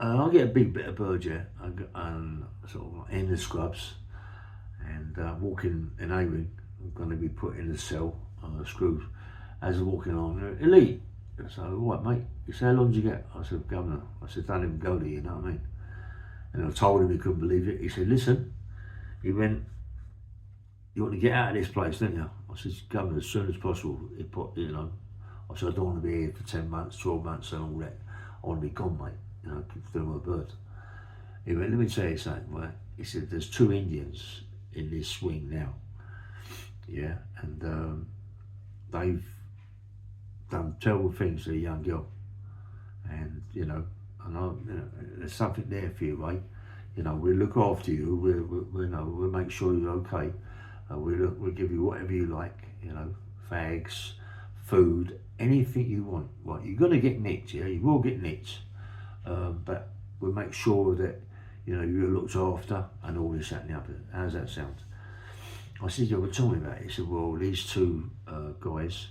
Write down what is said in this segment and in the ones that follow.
I get a big bit of bird, yeah, and sort of in the scrubs, and walking in A-ring. I'm going to be put in the cell, screws. As I'm walking on, elite. So, what, mate? He said, how long did you get? I said, Governor. I said, don't even go there, you know what I mean? And I told him he couldn't believe it. He said, listen. He went, you want to get out of this place, don't you? I said, Governor, as soon as possible. He put, you know, I said, I don't want to be here for 10 months, 12 months and all that. I want to be gone, mate. You know, keep doing my bird. He went, let me tell you something, right? He said, there's 2 Indians in this swing now. Yeah, and they've done terrible things to a young girl. And, you know, there's something there for you, mate. You know, we'll look after you. We'll make sure you're okay. We'll give you whatever you like, you know, fags, food, anything you want. Right, you're going to get nicked, yeah? You will get nicked. But we'll make sure that, you know, you're looked after and all this, that and the other. How does that sound? I said, yeah, well, tell me about it. He said, well, these 2 guys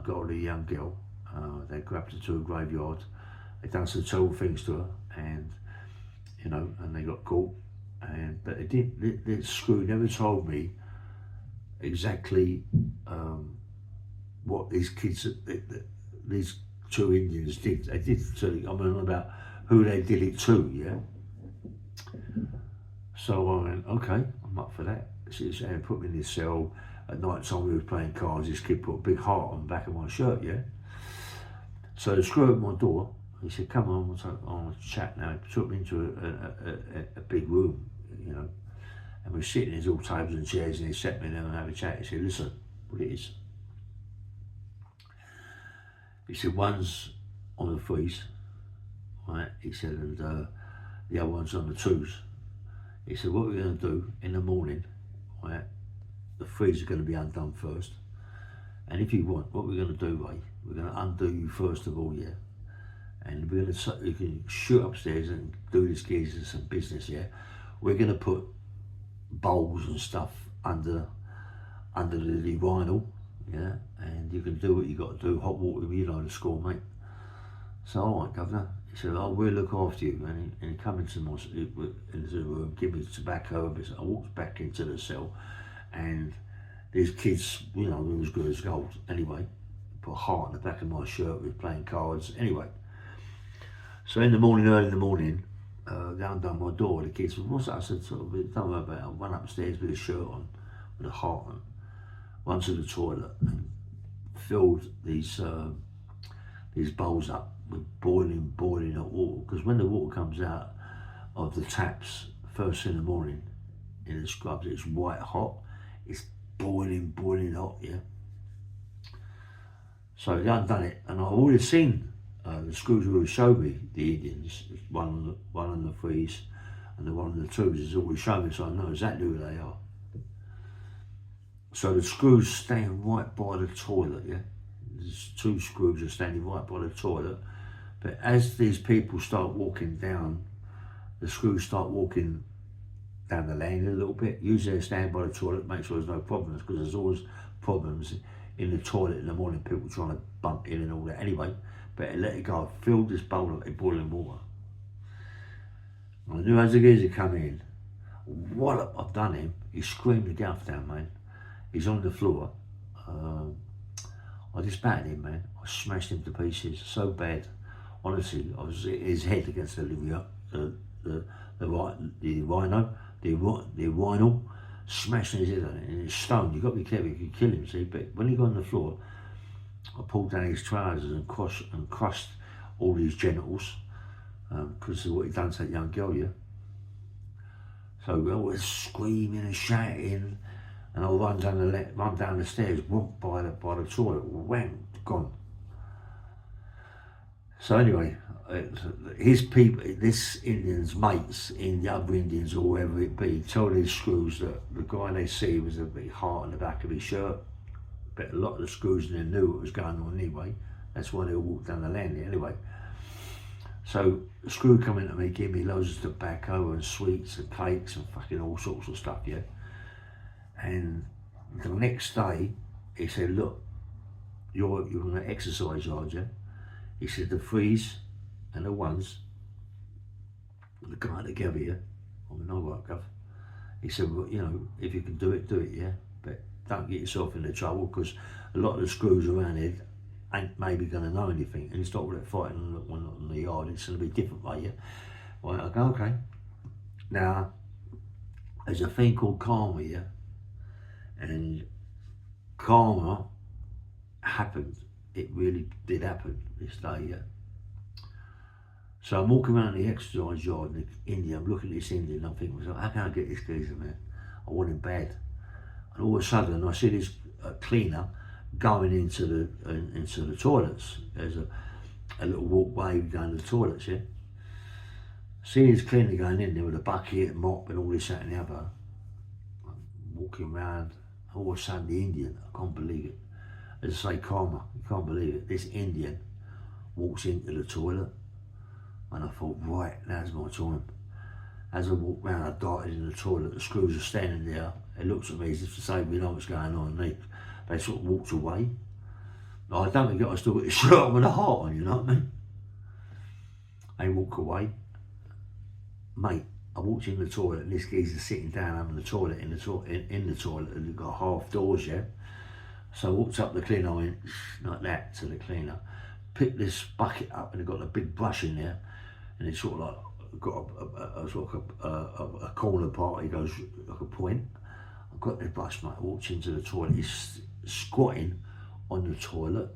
got a young girl. They grabbed her to a graveyard. They done some terrible things to her, and, you know, and they got caught. But they did. The Screw never told me exactly what these kids, these 2 Indians did. They did tell you, I mean, about who they did it to, yeah? So I went, okay, I'm up for that. And put me in this cell. At night time we was playing cards. This kid put a big heart on the back of my shirt, yeah? So the Screw opened my door. He said, come on, we'll chat now. He took me into a big room, you know, and we're sitting, there's all tables and chairs, and he sat me down and have a chat. He said, listen, what it is. He said, one's on the 3s, right? He said, and the other one's on the 2s. He said, what we're going to do in the morning, right? The 3s are going to be undone first. And if you want, what we're going to do, right? We're going to undo you first of all, yeah? And we're going to, you can shoot upstairs and do this geezer some business, yeah? We're going to put bowls and stuff under the vinyl, yeah? And you can do what you got to do, hot water, you know the score, mate. So, all right, Governor. He said, oh, we'll look after you. And he come into the room, give me tobacco. I walked back into the cell, and these kids, you know, they was good as gold. Anyway, put a heart in the back of my shirt, we were playing cards. Anyway, so in the morning, early in the morning, they undone my door. The kids said, what's that? I said, don't worry about it. I went upstairs with a shirt on, with a heart on, went to the toilet and filled these bowls up with boiling hot water. Because when the water comes out of the taps first in the morning in the scrubs, it's white hot. It's boiling hot, yeah. So they undone it, and I've already seen the Screws who showed me the Indians, one on the 3s and the one on the 2s has always shown me, so I know exactly who they are. So the Screws stand right by the toilet, yeah. There's 2 Screws are standing right by the toilet, but as these people start walking down, the Screws start walking down the lane a little bit. Usually they stand by the toilet, make sure there's no problems, because there's always problems in the toilet in the morning, people trying to bump in and all that. Anyway, but let it go. I filled this bowl up with boiling water. I knew as the geezer come in, what I've done him, he screamed the gaff down, man. He's on the floor. I just battered him, man. I smashed him to pieces so bad. Honestly, I was his head against the vinyl, smashing his head on it, and it's stone. You've got to be careful, you can kill him, see. But when he got on the floor, I pulled down his trousers and crushed all his genitals, because of what he'd done to that young girl, yeah. So I was screaming and shouting, and I run down the stairs, walked by the toilet, wham, gone. So anyway, his people, this Indian's mates, in the other Indians or whoever it be, told these Screws that the guy they see was a big heart on the back of his shirt. But a lot of the Screws in there knew what was going on anyway. That's why they all walked down the landing anyway. So the Screw come in to me, give me loads of tobacco and sweets and cakes and fucking all sorts of stuff, yeah. And the next day, he said, look, you're going to exercise hard, yeah? He said, the 3s and the 1s, the guy together, yeah. I mean, all right, Gov. He said, well, you know, if you can do it, yeah. But don't get yourself into trouble because a lot of the screws around here ain't maybe going to know anything. And you start with that fighting on the yard, it's going to be different, right, yeah? Well, I go, okay. Now, there's a thing called karma, yeah? And karma happened. It really did happen this day, yeah? So I'm walking around the exercise yard in India, I'm looking at this Indian, I'm thinking, how can I get this geezer, man? I want him bad. And all of a sudden I see this cleaner going into the toilets. There's a little walkway going to the toilets, yeah? See this cleaner going in there with a bucket and mop and all this, that and the other. I'm walking around, all of a sudden the Indian, I can't believe it. As I say, karma, you can't believe it. This Indian walks into the toilet and I thought, right, now's my time. As I walked round, I darted in the toilet, the screws are standing there. It looks at me as if to say, we know what's going on. They sort of walked away. I don't think I still got the shirt on with a heart on, you know what I mean? They walk away. Mate, I walked in the toilet and this geezer's sitting down having the toilet in the toilet and they've got half doors, yeah? So I walked up the cleaner, I went like that to the cleaner, picked this bucket up and it got a big brush in there and it's sort of like got a corner part, it goes like a point. I got the brush, mate, I walked into the toilet, he's squatting on the toilet,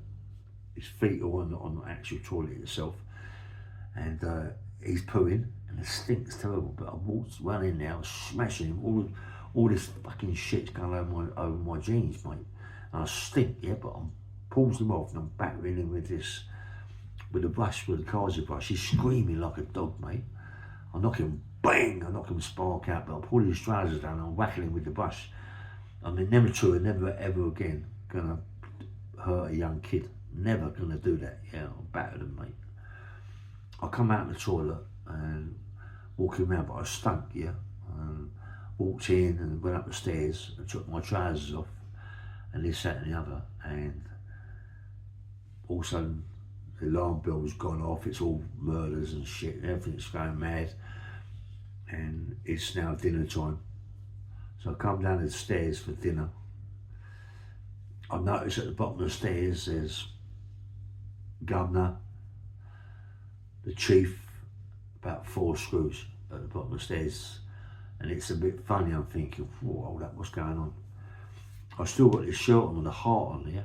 his feet are on the actual toilet itself, and he's pooing and it stinks terrible, but I walked run in there, I was smashing him, all this fucking shit's going over my jeans, mate, and I stink, yeah, but I'm pulls them off and I'm battering him with the brush, with the Kazi brush. He's screaming like a dog, mate. I knock him, bang, I knock him spark out, but I pull his trousers down and I'm whacking him with the brush. I mean, never true, never ever again gonna hurt a young kid. Never gonna do that, yeah, I battered him, mate. I come out of the toilet and walking around, but I stunk, yeah. Walked in and went up the stairs and took my trousers off and this, that and the other, and all of a sudden the alarm bell's gone off, it's all murders and shit, and everything's going mad, and it's now dinner time. So I come down the stairs for dinner. I notice at the bottom of the stairs there's governor, the chief, about 4 screws at the bottom of the stairs, and it's a bit funny. I'm thinking, whoa, what's going on? I still got this shirt on with a heart on there.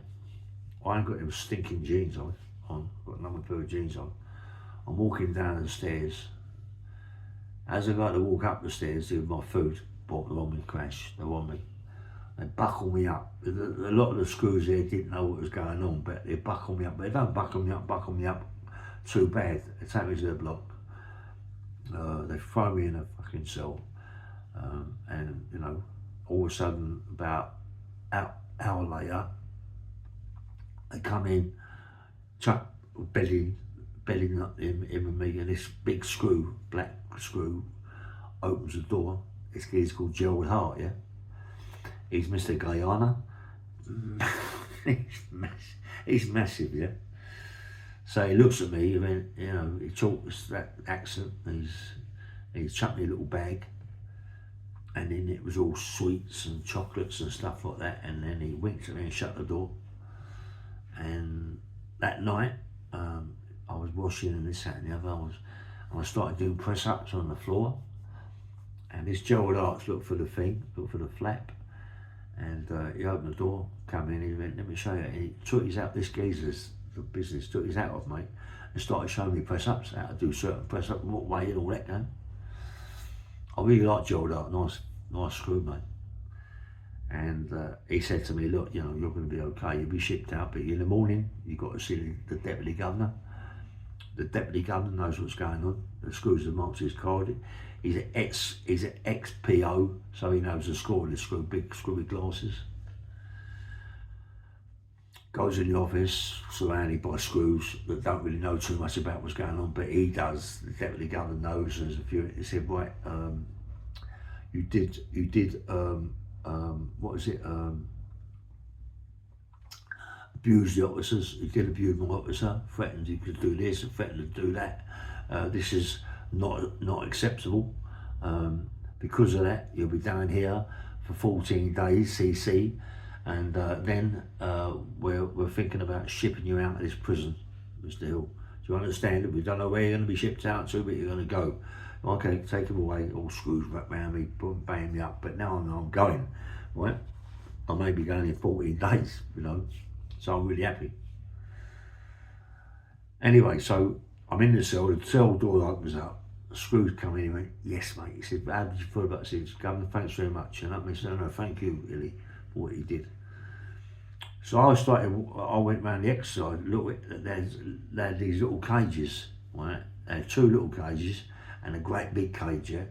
I ain't got them stinking jeans on. I've got another pair of jeans on. I'm walking down the stairs. As I go to walk up the stairs with my food, they're on me, crash, they're on me. They buckle me up. A lot of the screws there didn't know what was going on, but they buckle me up. But they don't buckle me up too bad. They take me to the block. They throw me in a fucking cell. And, you know, all of a sudden, about an hour later, they come in, chuck belly up him and me, and this big screw, black screw, opens the door. This guy's called Gerald Hart, yeah? He's Mr. Guyana. He's massive, yeah? So he looks at me, and you know, he talks that accent, he's chucked me a little bag, and then it was all sweets and chocolates and stuff like that, and then he winked at me and shut the door. And that night, I was washing and this, that and the other, and I started doing press-ups on the floor, and this Gerald Arts looked for the flap, and he opened the door, come in, he went, let me show you, and he took his out, this geezer's the business, took his hat off, mate, and started showing me press-ups, how to do certain press-ups, what way and all that going. I really like Gerald Art, nice screw, mate. And he said to me, look, you know, you're going to be okay, you'll be shipped out, but in the morning, you've got to see the deputy governor. The deputy governor knows what's going on. The screws have marked his card. He's an ex-PO, so he knows the score of the screw, big screw with glasses. Goes in the office, surrounded by screws that don't really know too much about what's going on, but he does. The deputy governor knows, and there's a few. He said, right, you did, what is it? Abuse the officers. He did abuse my officer. Threatened he could do this and threatened to do that. This is not acceptable. Because of that, you'll be down here for 14 days, CC, and then we're thinking about shipping you out of this prison, Mr. Hill. Do you understand it? We don't know where you're going to be shipped out to, but you're going to go. Okay, take him away, all screws wrapped around me, banging me up, but now I'm going, right? I may be going in 14 days, you know, so I'm really happy. Anyway, so I'm in the cell door opens up, Screw's come in, he went, yes mate, he said, how did you feel about it? I said, Governor, thanks very much. And I said, no, thank you, really, for what he did. So I went round the exercise, look, they had these little cages, right? They had 2 little cages and a great big cage, yeah?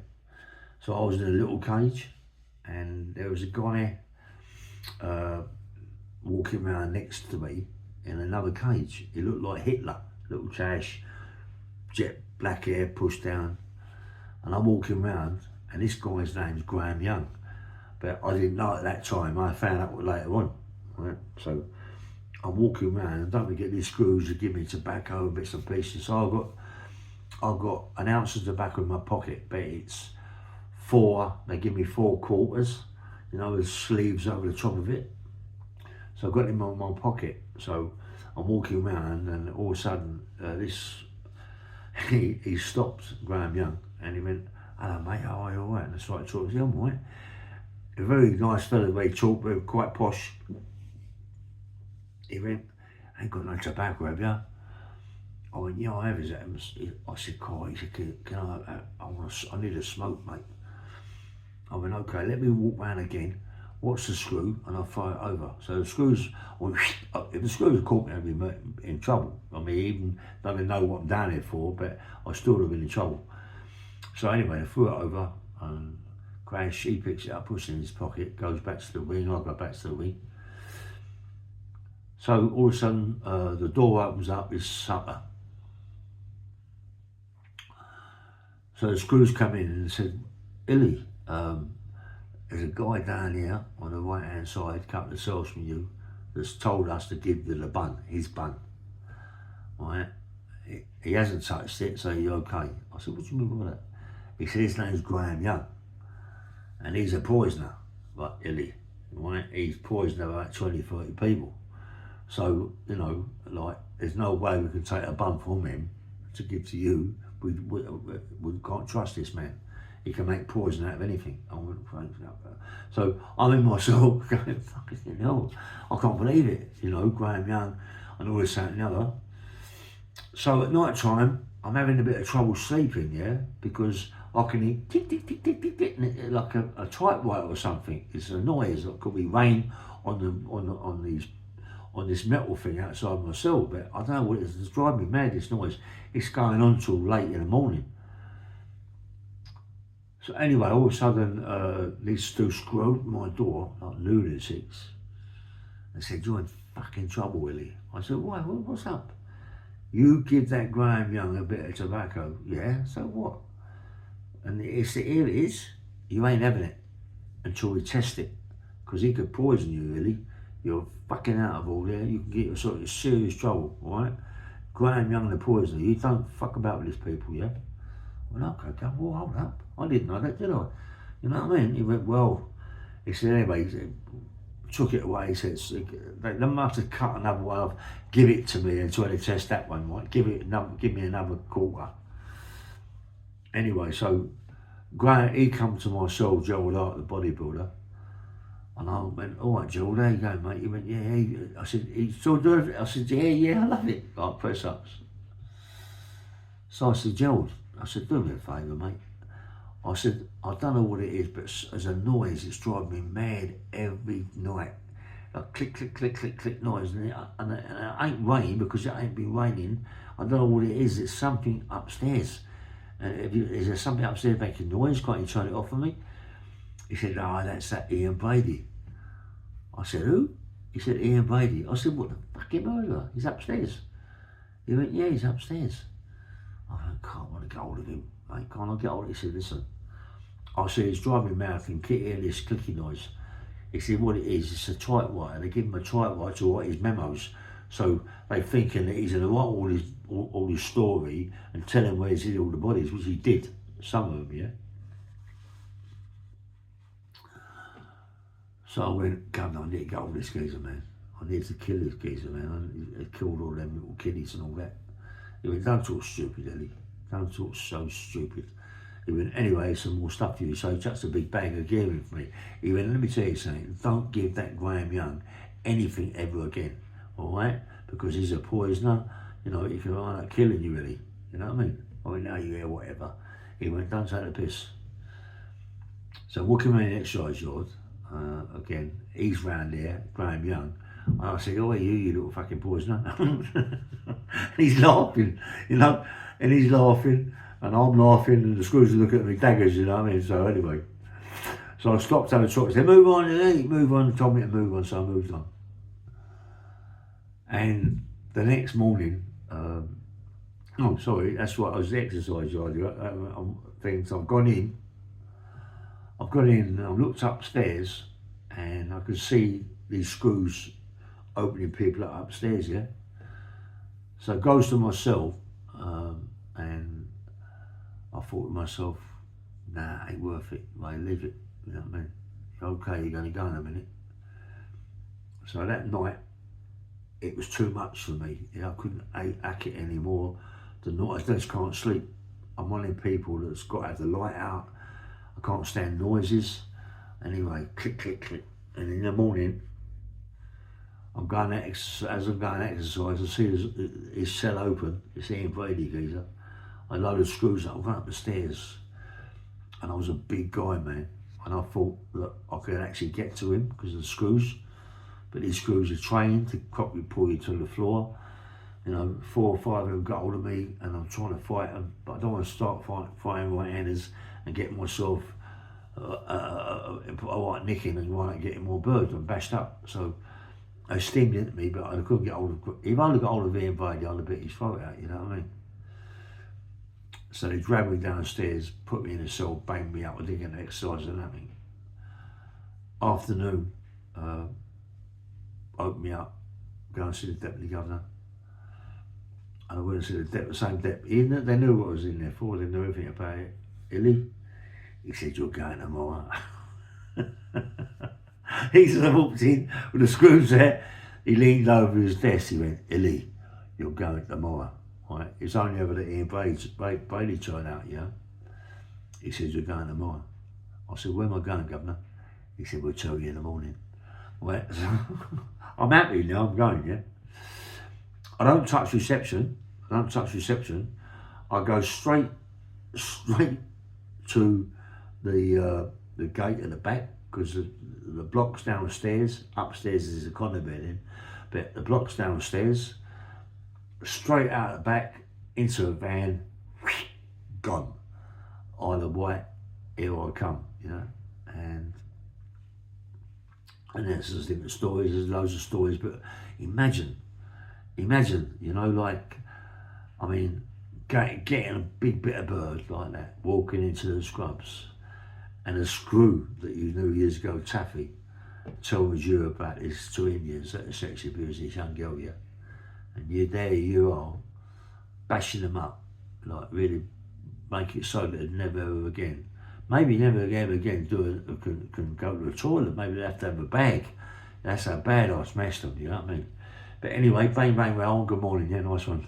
So I was in a little cage, and there was a guy walking around next to me in another cage. He looked like Hitler, little trash, jet black hair pushed down, and I'm walking around, and this guy's name's Graham Young, but I didn't know at that time. I found out later on, right? So I'm walking around, and don't forget these screws that give me tobacco and bits and pieces. So I've got an ounce of tobacco in my pocket, but it's 4. They give me 4 quarters, you know, with sleeves over the top of it. So I've got them in my pocket. So I'm walking around, and all of a sudden, he stopped, Graham Young, and he went, hello mate, how are you, all right? And I started talking to him, all right? A very nice fellow, very tall, very quite posh. He went, ain't got no tobacco, have you? I went, yeah, I have. I said, Carl, he said, can I need a smoke, mate. I went, okay, let me walk round again. What's the screw? And I'll fire it over. So the screws, if the screws had caught me, I'd be in trouble. I mean, even though they know what I'm down here for, but I still would have been in trouble. So anyway, I threw it over, and Crash, he picks it up, puts it in his pocket, goes back to the wing, I go back to the wing. So all of a sudden, the door opens up, it's supper. So the screws come in and said, Illy, there's a guy down here on the right hand side, a couple of cells from you, that's told us to give you the bun, his bun. Right? He hasn't touched it, so you're okay. I said, what do you mean by that? He said, his name's Graham Young, and he's a poisoner, like Illy. Right? He's poisoned about 20, 30 people. So, you know, like, there's no way we can take a bun from him to give to you. We can't trust this man. He can make poison out of anything. So I'm in myself going, fucking hell, I can't believe it. You know, Graham Young and all this, that and the other. So at night time, I'm having a bit of trouble sleeping, yeah, because I can hear tick, tick, tick, tick, tick, tick, like a typewriter or something. It's a noise that could be rain on this metal thing outside my cell, but I don't know what it is. It's driving me mad, this noise. It's going on till late in the morning. So anyway, all of a sudden, these 2 screw open my door like lunatics and said, you're in fucking trouble, Willie. I said, why? What's up? You give that Graham Young a bit of tobacco, yeah? So what? And here it is. You ain't having it until we test it, because he could poison you, Willie. You're fucking out of order. You can get yourself in serious trouble, all right? Graham Young, the poisoner. You don't fuck about with these people, yeah? Well, okay, well, hold up. I didn't know that, did I? You know what I mean? He went, well, he said, anyway, he said, took it away. He said, they must have cut another one off, give it to me until they test that one, right? Give me another quarter. Anyway, so Graham, he come to my cell, Gerald Hart, the bodybuilder, and I went, all right, Gerald, there you go, mate. He went, yeah. I said, he still doing it? I said, yeah, I love it. Like press ups. So I said, Gerald, I said, do me a favour, mate. I said, I don't know what it is, but as a noise, it's driving me mad every night. A click, click, click, click, click noise. And it ain't rain, because it ain't been raining. I don't know what it is. It's something upstairs. And is there something upstairs making noise? Can't you turn it off for me? He said, that's that Ian Brady. I said, who? He said, Ian Brady. I said, what the fucking murderer? He's upstairs. He went, yeah, he's upstairs. I can't want to get hold of him, mate. Can't I get hold of him? He said, listen. I said, he's driving me mad and keep hearing this clicky noise. He said, what it is, it's a typewriter. They give him a typewriter to write his memos So they thinking that he's going to write all his story and tell him where he's hid all the bodies, which he did, some of them, yeah. So I went, Governor, I need to get hold of this geezer, man. I need to kill this geezer, man. I killed all them little kiddies and all that. He went, don't talk stupid, Ellie. Don't talk so stupid. He went, anyway, some more stuff for you. So he chucks a big bag of gear in for me. He went, let me tell you something. Don't give that Graham Young anything ever again, all right? Because he's a poisoner. You know, he can wind up killing you, really. You know what I mean? I went, no, you hear whatever. He went, don't take the piss. So walking around the exercise yard, again, he's round there, Graham Young. And I said, oh, you little fucking poisoner. He's laughing, you know, and he's laughing, and I'm laughing, and the screws are looking at me daggers, you know what I mean? So anyway, so I stopped over the truck and said, move on, move on. Told me to move on, so I moved on. And the next morning, that's what I was the exercise yard. Things I've gone in, and I looked upstairs, and I could see these screws opening people up upstairs, yeah? So it goes to myself, and I thought to myself, nah, ain't worth it, mate, leave it, you know what I mean? Okay, you're gonna go in a minute. So that night, it was too much for me. You know, I couldn't hack it anymore. The night, I just can't sleep. I'm one of them people that's got to have the light out. I can't stand noises. Anyway, click, click, click. And in the morning, as I'm going to exercise, I see his cell open. It's Ian Brady geezer. I load the screws up, I went up the stairs. And I was a big guy, man. And I thought that I could actually get to him because of the screws. But these screws are trained to properly pull you to the floor. You know, 4 or 5 of them got hold of me, and I'm trying to fight them, but I don't want to start fighting right-handers and get myself a right nicking and wind up getting more birds. I'm bashed up. So they steamed into me, but I couldn't get hold of. If I only got hold of Ian Brady, I'd have bit his throat out. You know what I mean? So they dragged me downstairs, put me in a cell, banged me up. I didn't get an exercise or nothing. Afternoon. Opened me up, go and see the Deputy Governor. And I went and see the same deputy. They knew what I was in there for, they knew everything about it. Illy, he said, you're going tomorrow. He said, I walked in with the screws there. He leaned over his desk, he went, Illy, you're going tomorrow. Right? It's only ever that Ian Brady tried out, yeah? He said, you're going tomorrow. I said, where am I going, Governor? He said, we'll tell you in the morning. Right? I'm happy now, I'm going, yeah? I don't touch reception. I go straight to the gate at the back, because the block's downstairs. Upstairs is a condo building, but the block's downstairs. Straight out the back, into a van, gone. Isle of Wight, here I come, you know? And there's different stories, there's loads of stories, but imagine, you know, like, I mean, getting a big bit of bird like that, walking into the scrubs, and a screw that you knew years ago, Taffy, told you about his 2 Indians that are sex abusing this young girl, yeah? And you are, bashing them up, like really make it so that they'd never ever again. Maybe never ever again can go to the toilet. Maybe they have to have a bag. That's how bad I smashed them, you know what I mean? But anyway, bang, bang, well, good morning, yeah, nice one.